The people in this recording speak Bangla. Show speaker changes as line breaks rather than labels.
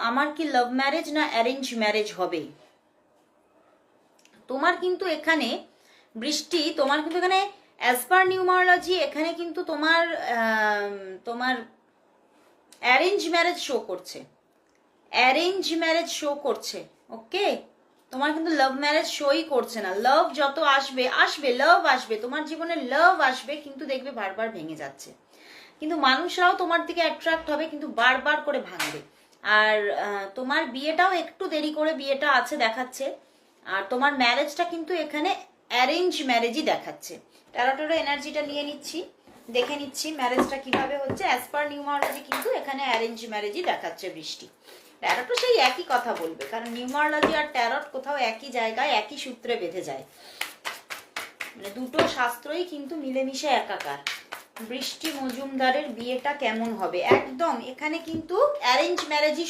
আমার কি লাভ ম্যারেজ না অ্যারেঞ্জ ম্যারেজ হবে? তোমার কিন্তু এখানে বৃষ্টি, তোমার কিন্তু এখানে অ্যাজ পার নিউমারোলজি এখানে কিন্তু তোমার তোমার অ্যারেঞ্জ ম্যারেজ শো করছে, অ্যারেঞ্জ ম্যারেজ শো করছে। ওকে, তোমার কিন্তু লাভ ম্যারেজ শোই করছে না। লাভ যত আসবে আসবে, লাভ আসবে, তোমার জীবনে লাভ আসবে, কিন্তু দেখবে বারবার ভেঙে যাচ্ছে। কিন্তু মানুষরাও তোমার দিকে অ্যাট্রাক্ট হবে, কিন্তু বারবার করে ভাঙবে। আর তোমার বিয়েটাও একটু দেরি করে বিয়েটা আছে দেখাচ্ছে। আর তোমার ম্যারেজটা কিন্তু এখানে অ্যারেঞ্জ ম্যারেজই দেখাচ্ছে। ট্যারোটেরও এনার্জিটা নিয়ে নিচ্ছি, দেখে নিচ্ছি ম্যারেজটা কিভাবে হচ্ছে। অ্যাজ পার নিউমারোলজি কিন্তু এখানে অ্যারেঞ্জ ম্যারেজই দেখাচ্ছে বৃষ্টি। ট্যারোটও সেই একই কথা বলবে, কারণ নিউমারোলজি আর ট্যারোট কোথাও একই জায়গায় একই সূত্রে বেঁধে যায়, মানে দুটো শাস্ত্রই কিন্তু মিলেমিশে একাকার। বৃষ্টি মজুমদারের বিয়েটা কেমন হবে? একদম এখানে কিন্তু অ্যারেঞ্জ ম্যারেজই